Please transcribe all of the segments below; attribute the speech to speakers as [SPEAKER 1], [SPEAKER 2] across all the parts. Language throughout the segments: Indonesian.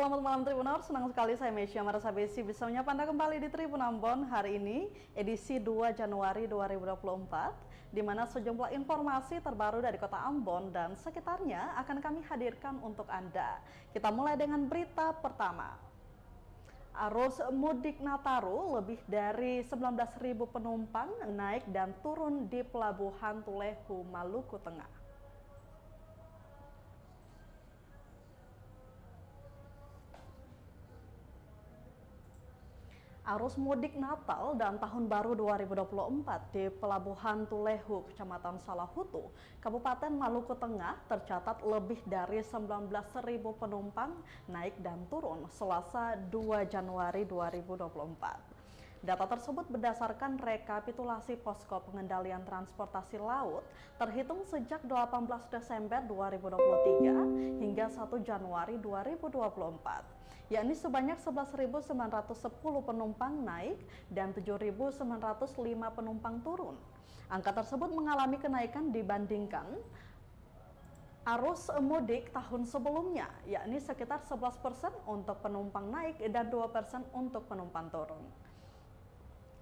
[SPEAKER 1] Selamat malam Tribuners, senang sekali saya Mesya Marasabesi bisa menyapa Anda kembali di Tribun Ambon hari ini, edisi 2 Januari 2024, di mana sejumlah informasi terbaru dari kota Ambon dan sekitarnya akan kami hadirkan untuk Anda. Kita mulai dengan berita pertama. Arus mudik Nataru lebih dari 19.000 penumpang naik dan turun di Pelabuhan Tulehu, Maluku Tengah. Arus mudik Natal dan Tahun Baru 2024 di Pelabuhan Tulehu, Kecamatan Salahutu, Kabupaten Maluku Tengah tercatat lebih dari 19.000 penumpang naik dan turun Selasa 2 Januari 2024. Data tersebut berdasarkan rekapitulasi posko pengendalian transportasi laut terhitung sejak 18 Desember 2023 hingga 1 Januari 2024, yakni sebanyak 11.910 penumpang naik dan 7.905 penumpang turun. Angka tersebut mengalami kenaikan dibandingkan arus mudik tahun sebelumnya, yakni sekitar 11% untuk penumpang naik dan 2% untuk penumpang turun.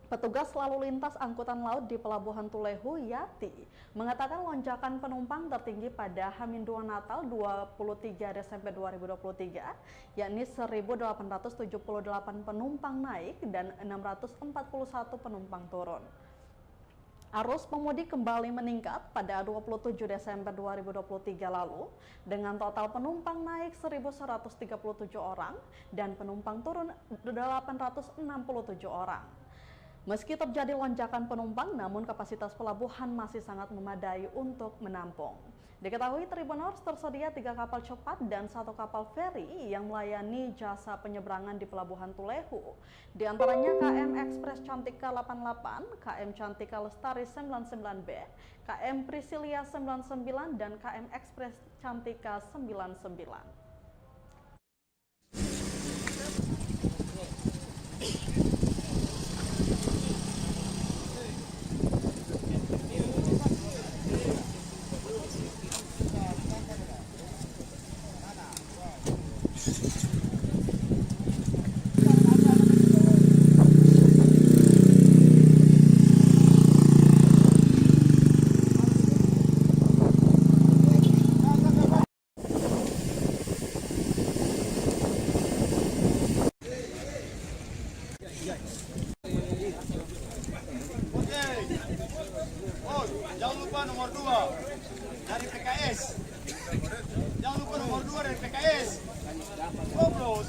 [SPEAKER 1] Petugas lalu lintas angkutan laut di Pelabuhan Tulehu, Yati, mengatakan lonjakan penumpang tertinggi pada H-2 Natal 23 Desember 2023, yakni 1.878 penumpang naik dan 641 penumpang turun. Arus pemudik kembali meningkat pada 27 Desember 2023 lalu dengan total penumpang naik 1.137 orang dan penumpang turun 867 orang. Meski terjadi lonjakan penumpang, namun kapasitas pelabuhan masih sangat memadai untuk menampung. Diketahui Tribuners tersedia 3 kapal cepat dan 1 kapal feri yang melayani jasa penyeberangan di Pelabuhan Tulehu. Di antaranya KM Express Cantika 88, KM Cantika Lestari 99B, KM Priscilia 99 dan KM Express Cantika 99.
[SPEAKER 2] Jangan lupa nomor 2 dari PKS. Jangan lupa nomor 2 dari PKS. Goblos.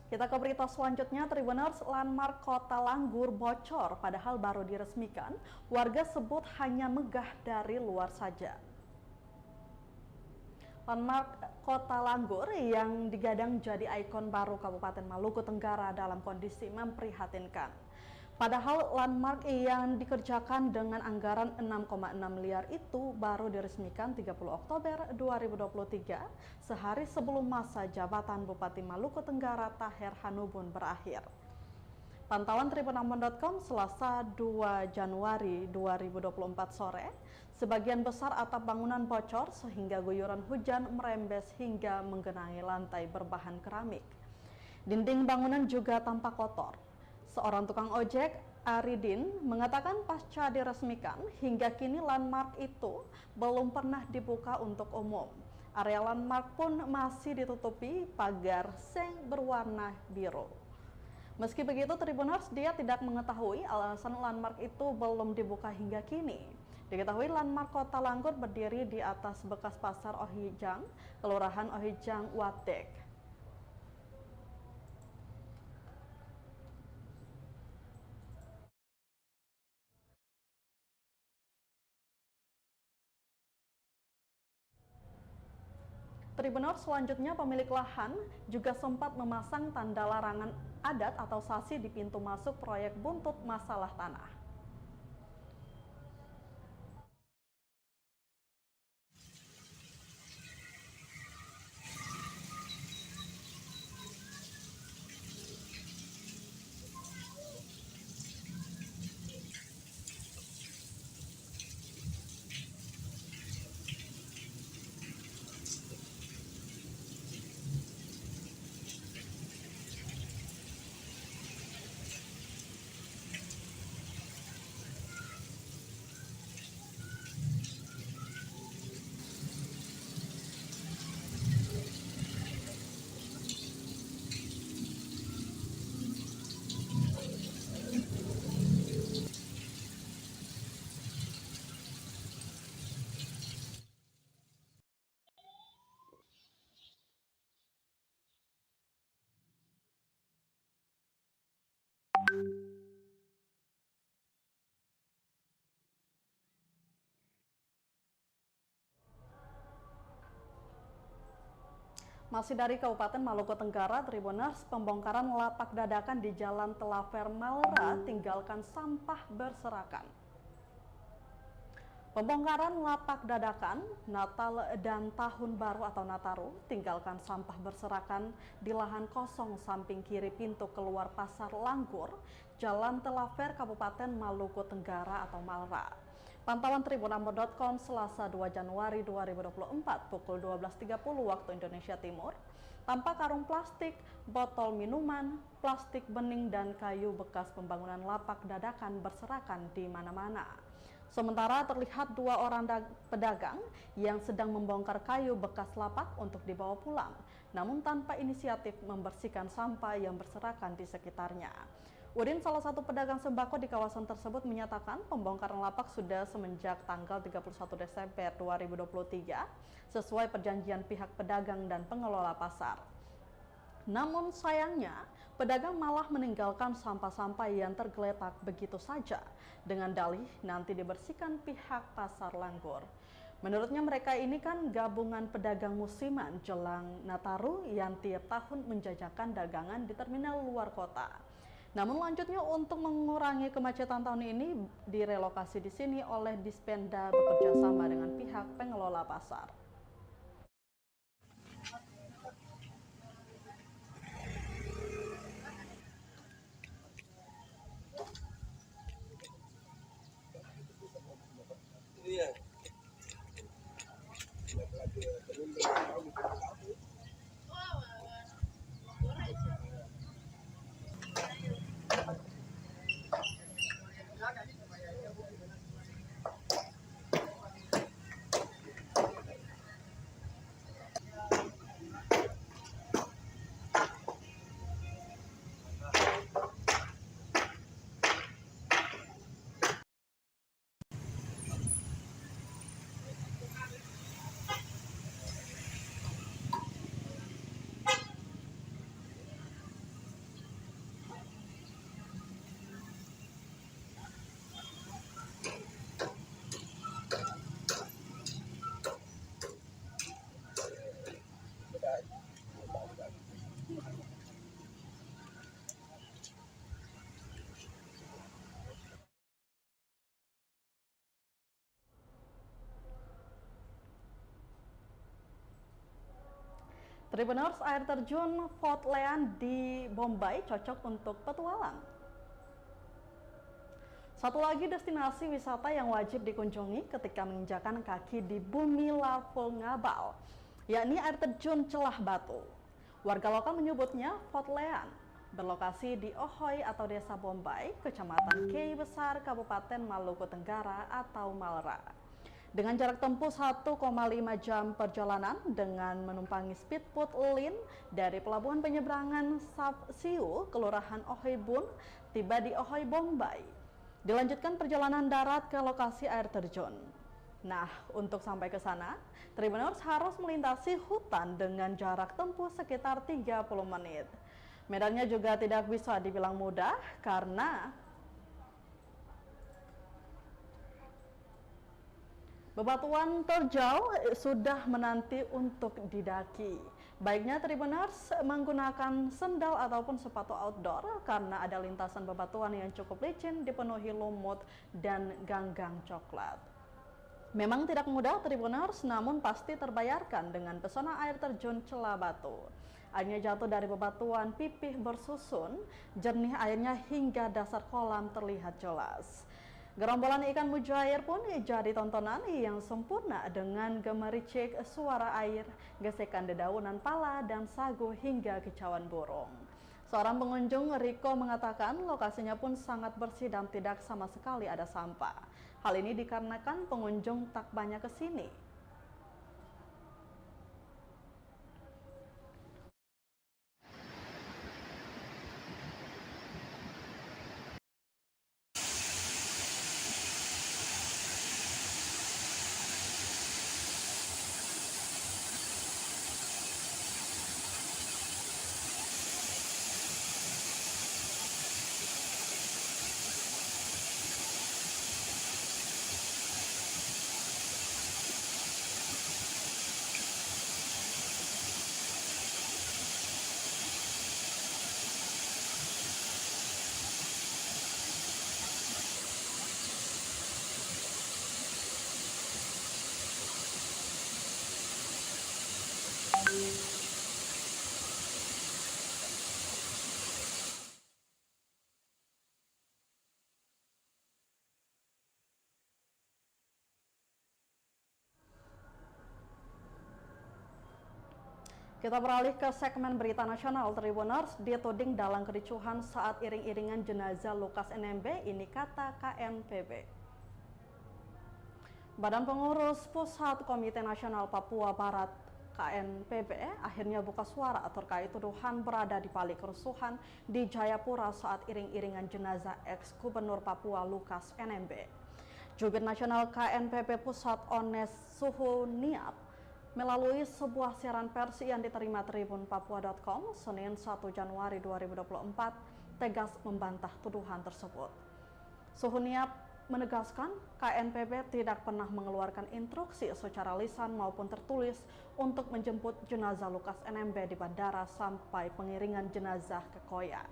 [SPEAKER 1] Kita ke berita selanjutnya, Tribuners, landmark Kota Langgur bocor padahal baru diresmikan. Warga sebut hanya megah dari luar saja. Landmark Kota Langgur yang digadang jadi ikon baru Kabupaten Maluku Tenggara dalam kondisi memprihatinkan. Padahal landmark yang dikerjakan dengan anggaran 6,6 miliar itu baru diresmikan 30 Oktober 2023, sehari sebelum masa jabatan Bupati Maluku Tenggara Taher Hanubun berakhir. Pantauan tribunambon.com Selasa 2 Januari 2024 sore, sebagian besar atap bangunan bocor sehingga guyuran hujan merembes hingga menggenangi lantai berbahan keramik. Dinding bangunan juga tampak kotor. Seorang tukang ojek, Aridin, mengatakan pasca diresmikan, hingga kini landmark itu belum pernah dibuka untuk umum. Area landmark pun masih ditutupi pagar seng berwarna biru. Meski begitu, Tribuners, dia tidak mengetahui alasan landmark itu belum dibuka hingga kini. Diketahui landmark Kota Langgur berdiri di atas bekas pasar Ohijang, Kelurahan Ohijang, Watek. Tribuners, selanjutnya pemilik lahan juga sempat memasang tanda larangan adat atau sasi di pintu masuk proyek buntut masalah tanah. Masih dari Kabupaten Maluku Tenggara, Tribuners, pembongkaran lapak dadakan di Jalan Telafer Malra tinggalkan sampah berserakan. Pembongkaran lapak dadakan Natal dan Tahun Baru atau Nataru tinggalkan sampah berserakan di lahan kosong samping kiri pintu keluar Pasar Langgur, Jalan Telafer, Kabupaten Maluku Tenggara atau Malra. Pantauan tribunambon.com Selasa 2 Januari 2024 pukul 12.30 waktu Indonesia Timur, tampak karung plastik, botol minuman, plastik bening dan kayu bekas pembangunan lapak dadakan berserakan di mana-mana. Sementara terlihat dua orang pedagang yang sedang membongkar kayu bekas lapak untuk dibawa pulang, namun tanpa inisiatif membersihkan sampah yang berserakan di sekitarnya. Udin, salah satu pedagang sembako di kawasan tersebut, menyatakan pembongkaran lapak sudah semenjak tanggal 31 Desember 2023 sesuai perjanjian pihak pedagang dan pengelola pasar. Namun sayangnya, pedagang malah meninggalkan sampah-sampah yang tergeletak begitu saja dengan dalih nanti dibersihkan pihak Pasar Langgur. Menurutnya mereka ini kan gabungan pedagang musiman jelang Nataru yang tiap tahun menjajakan dagangan di terminal luar kota. Namun lanjutnya untuk mengurangi kemacetan tahun ini direlokasi di sini oleh Dispenda bekerja sama dengan pihak pengelola pasar. Tribuners, air terjun Fort Lean di Bombay cocok untuk petualang. Satu lagi destinasi wisata yang wajib dikunjungi ketika menginjakan kaki di bumi Lavu Ngabal, yakni air terjun Celah Batu. Warga lokal menyebutnya Fort Lean, berlokasi di Ohoy atau Desa Bombay, Kecamatan Kei Besar, Kabupaten Maluku Tenggara atau Malra. Dengan jarak tempuh 1,5 jam perjalanan dengan menumpangi speedboat Lin dari pelabuhan penyeberangan Siu, Kelurahan Ohoy Bun, tiba di Ohoy Bombay. Dilanjutkan perjalanan darat ke lokasi air terjun. Nah, untuk sampai ke sana, Tribuners harus melintasi hutan dengan jarak tempuh sekitar 30 menit. Medannya juga tidak bisa dibilang mudah karena bebatuan terjal sudah menanti untuk didaki. Baiknya Tribuners menggunakan sendal ataupun sepatu outdoor karena ada lintasan bebatuan yang cukup licin dipenuhi lumut dan ganggang coklat. Memang tidak mudah Tribuners, namun pasti terbayarkan dengan pesona air terjun Celah Batu. Airnya jatuh dari bebatuan pipih bersusun, jernih airnya hingga dasar kolam terlihat jelas. Gerombolan ikan mujair pun jadi tontonan yang sempurna dengan gemericik suara air, gesekan dedaunan pala dan sagu hingga kicauan burung. Seorang pengunjung, Riko, mengatakan lokasinya pun sangat bersih dan tidak sama sekali ada sampah. Hal ini dikarenakan pengunjung tak banyak ke sini. Kita beralih ke segmen berita nasional. Tribuners dituding dalam kericuhan saat iring-iringan jenazah Lukas NMB, ini kata KNPB. Badan Pengurus Pusat Komite Nasional Papua Barat KNPB akhirnya buka suara terkait tuduhan berada di balik kerusuhan di Jayapura saat iring-iringan jenazah ex-Gubernur Papua Lukas NMB. Jubir Nasional KNPB Pusat Ones Suhuniap melalui sebuah siaran pers yang diterima Tribun Papua.com Senin 1 Januari 2024 tegas membantah tuduhan tersebut. Suhuniap menegaskan KNPB tidak pernah mengeluarkan instruksi secara lisan maupun tertulis untuk menjemput jenazah Lukas NMB di bandara sampai pengiringan jenazah ke Koya.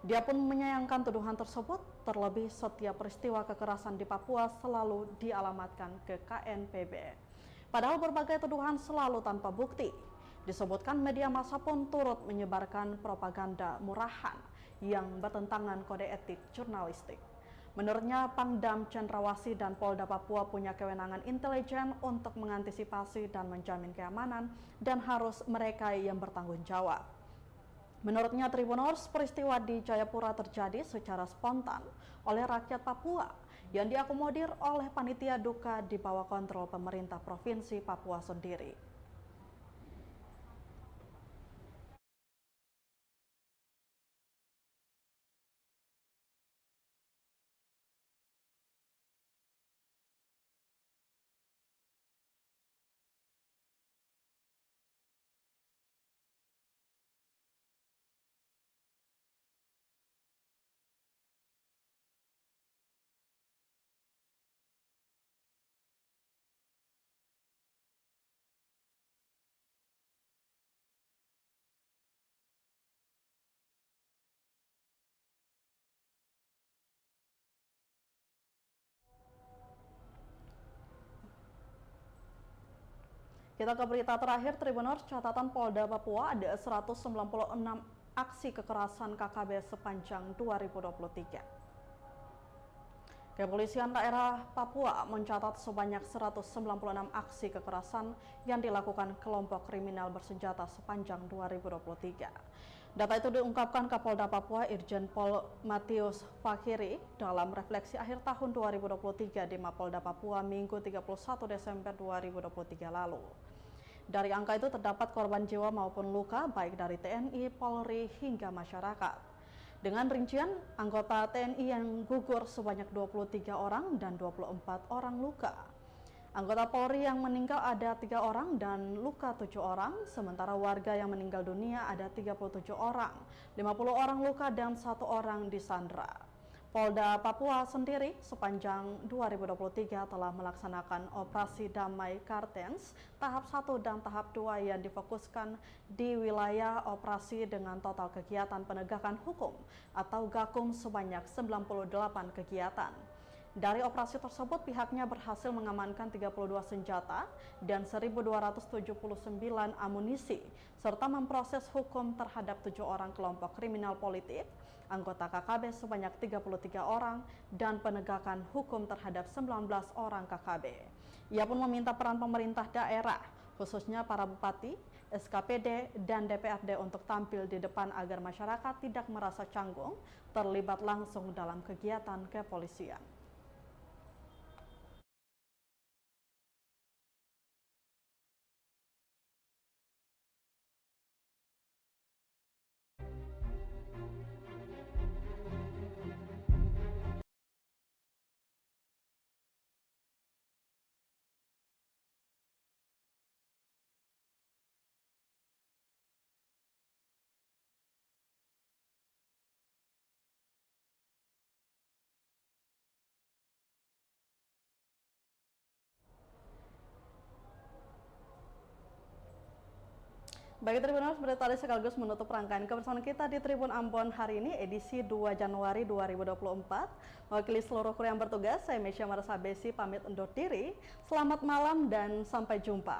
[SPEAKER 1] Dia pun menyayangkan tuduhan tersebut, terlebih setiap peristiwa kekerasan di Papua selalu dialamatkan ke KNPB. Padahal berbagai tuduhan selalu tanpa bukti. Disebutkan media massa pun turut menyebarkan propaganda murahan yang bertentangan kode etik jurnalistik. Menurutnya, Pangdam Cendrawasih dan Polda Papua punya kewenangan intelijen untuk mengantisipasi dan menjamin keamanan dan harus mereka yang bertanggung jawab. Menurutnya Tribuners, peristiwa di Jayapura terjadi secara spontan oleh rakyat Papua yang diakomodir oleh panitia duka di bawah kontrol pemerintah Provinsi Papua sendiri. Kita ke berita terakhir, Tribuners, catatan Polda Papua ada 196 aksi kekerasan KKB sepanjang 2023. Kepolisian daerah Papua mencatat sebanyak 196 aksi kekerasan yang dilakukan kelompok kriminal bersenjata sepanjang 2023. Data itu diungkapkan Kapolda Papua Irjen Pol Matius Fakhiri dalam refleksi akhir tahun 2023 di Mapolda Papua Minggu 31 Desember 2023 lalu. Dari angka itu terdapat korban jiwa maupun luka baik dari TNI, Polri hingga masyarakat. Dengan rincian, anggota TNI yang gugur sebanyak 23 orang dan 24 orang luka. Anggota Polri yang meninggal ada 3 orang dan luka 7 orang, sementara warga yang meninggal dunia ada 37 orang, 50 orang luka dan 1 orang disandra. Polda Papua sendiri sepanjang 2023 telah melaksanakan operasi damai Kartens tahap 1 dan tahap 2 yang difokuskan di wilayah operasi dengan total kegiatan penegakan hukum atau GAKHUM sebanyak 98 kegiatan. Dari operasi tersebut pihaknya berhasil mengamankan 32 senjata dan 1.279 amunisi serta memproses hukum terhadap 7 orang kelompok kriminal politik, anggota KKB sebanyak 33 orang, dan penegakan hukum terhadap 19 orang KKB. Ia pun meminta peran pemerintah daerah, khususnya para bupati, SKPD, dan DPRD untuk tampil di depan agar masyarakat tidak merasa canggung terlibat langsung dalam kegiatan kepolisian. Baik Tribuners, berita tadi sekaligus menutup rangkaian kebersamaan kita di Tribun Ambon hari ini edisi 2 Januari 2024. Mewakili seluruh kru yang bertugas, saya Mesya Marasa Besi pamit undur diri. Selamat malam dan sampai jumpa.